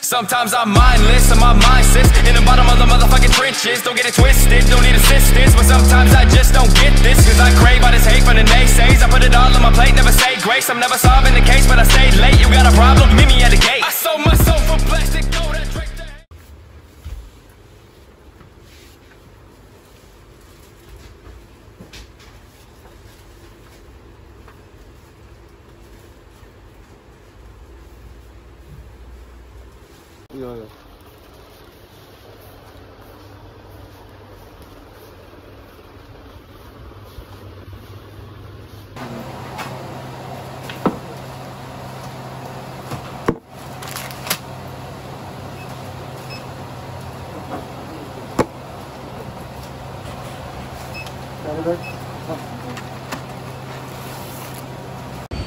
Sometimes I'm mindless and my mind sits in the bottom of the motherfucking trenches. Don't get it twisted, don't need assistance, but sometimes I just don't get this. Cause I crave all this hate from the naysays. I put it all on my plate, never say grace. I'm never solving the case, but I stayed late. You got a problem, meet me at the gate. I sold my soul for plastic gold. I drank that. Yeah.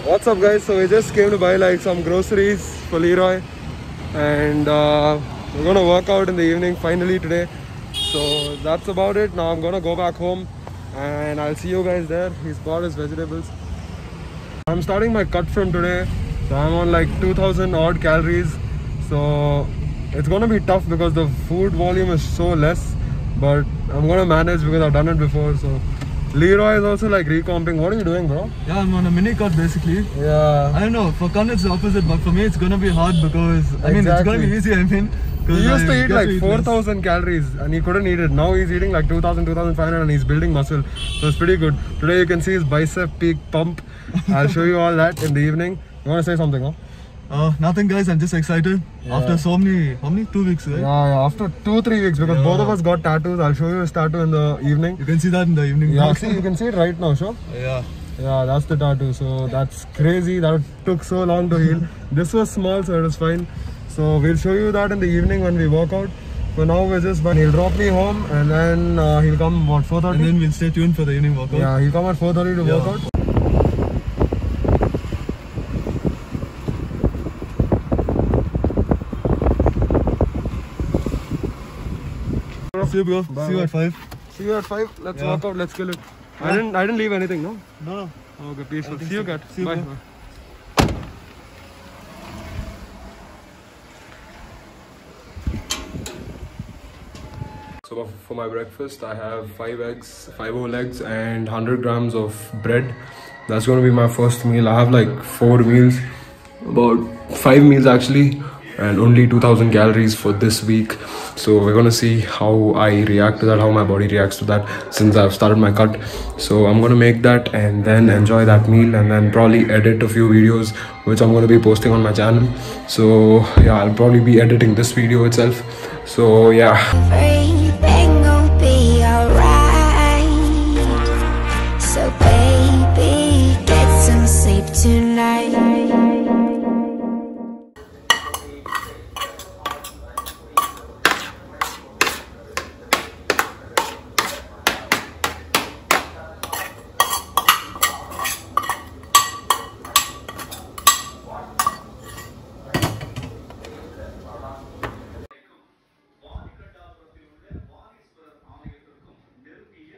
What's up guys, so we just came to buy like some groceries for Leroy and we're gonna work out in the evening finally today. So that's about it. Now I'm gonna go back home and I'll see you guys there. He's bought his vegetables. I'm starting my cut from today, so I'm on like 2000 odd calories, so it's gonna be tough because the food volume is so less, but I'm gonna manage because I've done it before. So Leroy is also like recomping. What are you doing, bro? Yeah, I'm on a mini cut basically. Yeah. I don't know, for Khan it's the opposite, but for me it's gonna be hard because I mean it's gonna be easy, He used to eat like 4000 calories and he couldn't eat it. Now he's eating like 2000, 2500 and he's building muscle. So it's pretty good. Today you can see his bicep peak pump. I'll show you all that in the evening. You want to say something, huh? Nothing guys, I'm just excited. Yeah. After so many, how many? 2 weeks, right? Yeah, after 2-3 weeks because both of us got tattoos. I'll show you his tattoo in the evening. You can see that in the evening. Yeah, see, you can see it right now, sure? Yeah. Yeah, that's the tattoo. So that's crazy. That took so long to heal. This was small, so it was fine. So we'll show you that in the evening when we work out. For now, we're just, but he'll drop me home and then he'll come what 4:30. And then we'll stay tuned for the evening workout. Yeah, he'll come at 4:30 to work out. See you, bro. Bye, See you bye. at 5. See you at 5. Let's Yeah. work out. Let's kill it. Yeah. I didn't leave anything, no? No. Okay, peaceful. Everything's See you, okay. Kat. See you, Bye. bro. Bye. So for my breakfast, I have 5 eggs, 5 whole eggs and 100 grams of bread. That's going to be my first meal. I have like 4 meals, about 5 meals actually, and only 2000 calories for this week. So we're going to see how I react to that, how my body reacts to that since I've started my cut. So I'm going to make that and then enjoy that meal and then probably edit a few videos which I'm going to be posting on my channel. So yeah, I'll probably be editing this video itself. So yeah. Everything gon' be alright. So baby, get some sleep tonight.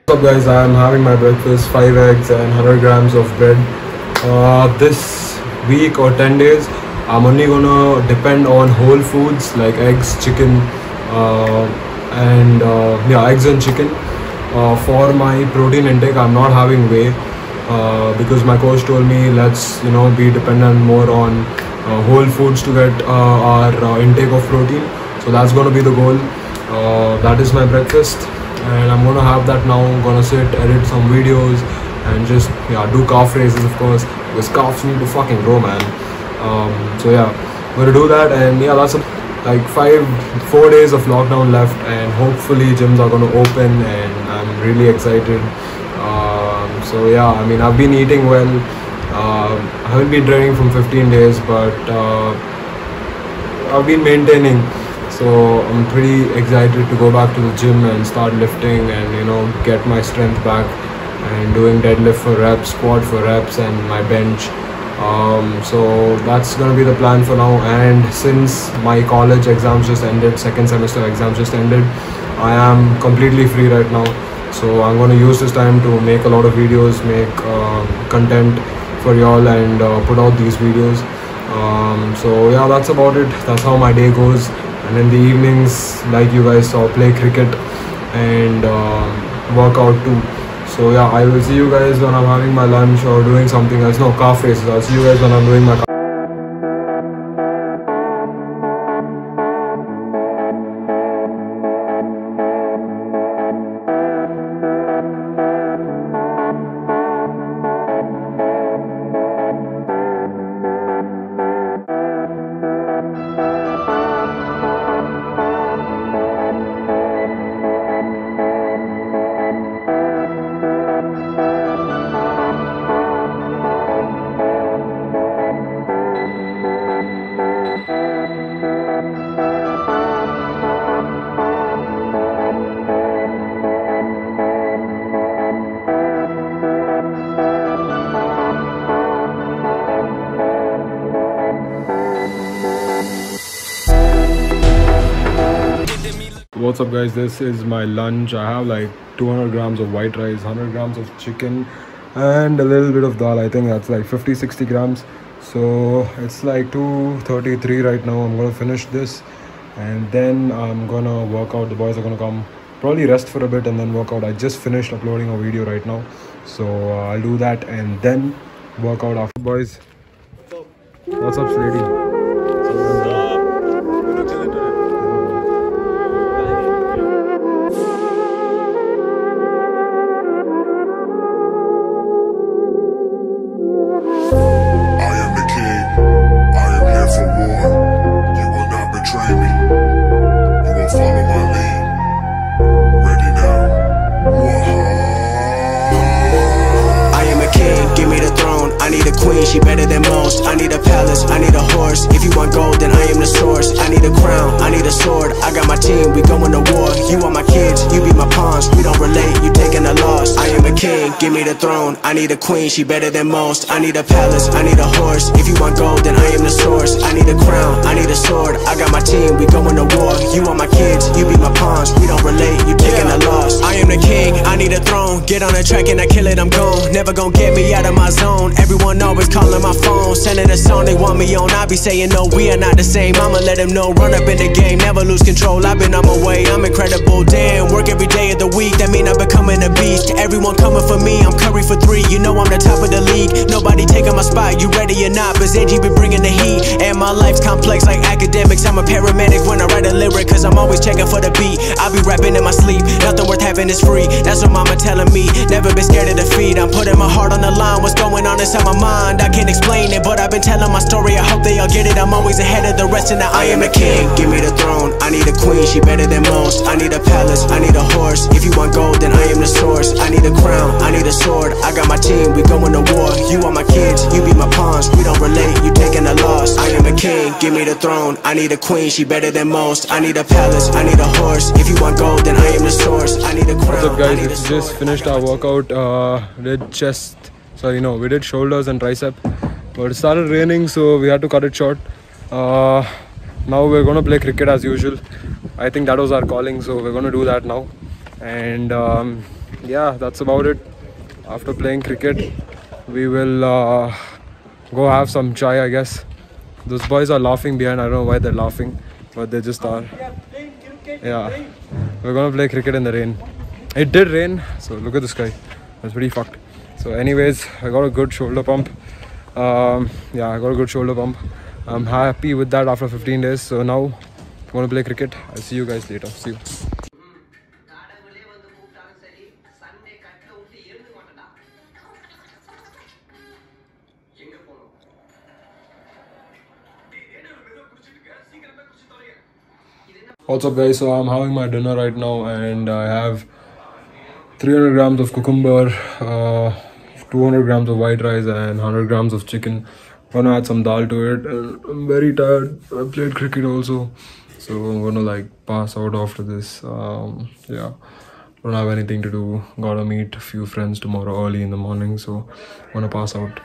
What's up guys, I am having my breakfast, 5 eggs and 100 grams of bread. This week or 10 days I'm only gonna depend on whole foods like eggs, chicken eggs and chicken. For my protein intake I'm not having whey because my coach told me let's be dependent more on whole foods to get our intake of protein. So that's gonna be the goal. That is my breakfast. And I'm gonna have that now. I'm gonna sit, edit some videos, and just do calf raises, of course, because calves need to fucking grow, man. So yeah, I'm gonna do that, and yeah, that's like 4 days of lockdown left, and hopefully gyms are gonna open, and I'm really excited. So yeah, I mean, I've been eating well. I haven't been training from 15 days, but I've been maintaining. So I'm pretty excited to go back to the gym and start lifting and get my strength back and doing deadlift for reps, squat for reps and my bench. So that's gonna be the plan for now. And since my college exams just ended, second semester exams just ended, I am completely free right now. So I'm gonna use this time to make a lot of videos, make content for y'all and put out these videos. So yeah, that's about it. That's how my day goes. And in the evenings, like you guys saw, play cricket and work out too. So yeah, I will see you guys when I'm having my lunch or doing something else. No, calf races. I'll see you guys when I'm doing my What's up guys, this is my lunch. I have like 200 grams of white rice, 100 grams of chicken and a little bit of dal. I think that's like 50-60 grams. So it's like 2:33 right now. I'm gonna finish this and then I'm gonna work out. The boys are gonna come, probably rest for a bit and then work out. I just finished uploading a video right now, so I'll do that and then work out after. Boys, what's up Slady? She better than most. I need a palace, I need a horse. If you want gold, then I am the source. I need a crown, I need a sword. I got my team, we going to war. You are my kids, you be my pawns. We don't relate, you taking a loss. I am a king, give me the throne. I need a queen, she better than most. I need a palace, I need a horse. If you want gold, then I am the source. I need a crown, I need a sword. I got my team, we going to war. You are my kids, you be my pawns. We don't relate, you taking a loss. I am the king, I need a throne. Get on the track and I kill it, I'm gone. Never gonna get me out of my zone. Everyone always calling my phone, sending a song they want me on. I be saying no, we are not the same. I'ma let them know, run up in the game, never lose control. I've been on my way, I'm incredible. Damn, work every day of the week, that mean I'm becoming a beast. Everyone coming for me, I'm Curry for 3. You know I'm the top of the league, nobody taking my spot. You ready or not, but Zanji be bringing the heat. And my life's complex like academics. I'm a paramedic when I write a lyric, cause I'm always checking for the beat. I be rapping in my sleep, nothing worth having is free. That's what mama telling me, never been scared of defeat. I'm putting my heart on the line, what's going on inside my mind I can't explain it, but I've been telling my story. I hope they all get it. I'm always ahead of the rest, and now I am the king. Give me the throne. I need a queen, she better than most. I need a palace, I need a horse. If you want gold, then I am the source. I need a crown, I need a sword. I got my team, we going to war. You are my kids, you be my pawns. We don't relate, you taking a loss. I am a king, give me the throne. I need a queen, she better than most. I need a palace, I need a horse. If you want gold, then I am the source. I need a crown. What's up guys, it's just finished our workout. We did shoulders and tricep, but it started raining, so we had to cut it short. Now we're gonna play cricket as usual. I think that was our calling, so we're gonna do that now. And yeah, that's about it. After playing cricket, we will go have some chai, I guess. Those boys are laughing behind. I don't know why they're laughing, but they just are. Yeah, we're gonna play cricket in the rain. It did rain, so look at the sky. That's pretty fucked. So anyways, I got a good shoulder pump. Yeah, I got a good shoulder pump. I'm happy with that after 15 days. So now I'm gonna play cricket. I'll see you guys later. See you. What's up guys, so I'm having my dinner right now and I have 300 grams of cucumber, 200 grams of white rice and 100 grams of chicken. Gonna add some dal to it. I'm very tired. I played cricket also, so I'm gonna like pass out after this. Yeah, don't have anything to do. Gotta meet a few friends tomorrow early in the morning, so I'm gonna pass out.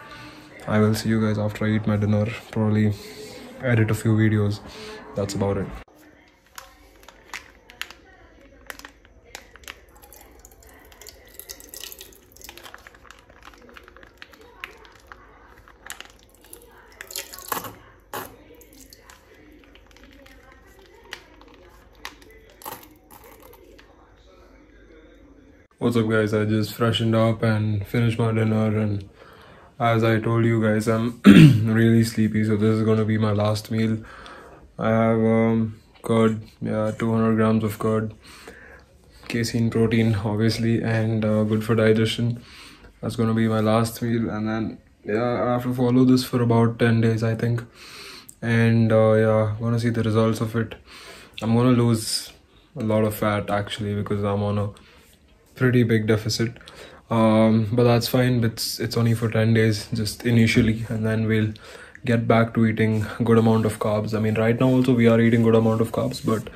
I will see you guys after I eat my dinner. Probably edit a few videos. That's about it. What's up guys, I just freshened up and finished my dinner, and as I told you guys, I'm really sleepy, so this is gonna be my last meal. I have curd, yeah, 200 grams of curd, casein protein obviously, and good for digestion. That's gonna be my last meal, and then yeah, I have to follow this for about 10 days I think, and yeah, gonna see the results of it. I'm gonna lose a lot of fat actually because I'm on a pretty big deficit, but that's fine. It's only for 10 days just initially, and then we'll get back to eating good amount of carbs. I mean, right now also we are eating good amount of carbs, but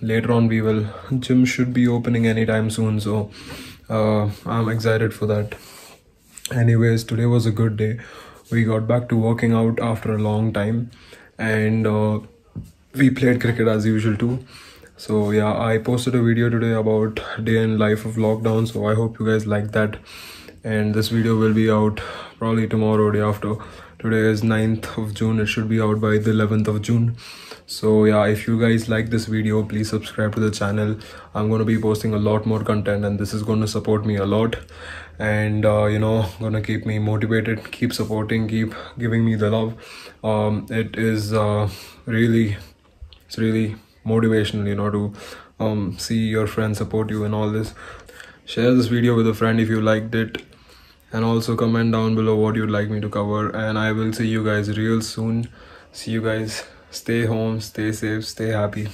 later on we will. Gym should be opening anytime soon, so I'm excited for that. Anyways, today was a good day. We got back to working out after a long time, and we played cricket as usual too. So yeah, I posted a video today about day in life of lockdown, so I hope you guys like that. And this video will be out probably tomorrow or day after. Today is 9th of June, it should be out by the 11th of June. So yeah, if you guys like this video, please subscribe to the channel. I'm going to be posting a lot more content, and this is going to support me a lot, and you know, gonna keep me motivated, keep supporting, keep giving me the love. It's really motivational, you know, to see your friends support you and all this. Share this video with a friend if you liked it, and also comment down below what you'd like me to cover, and I will see you guys real soon. See you guys. Stay home, stay safe, stay happy.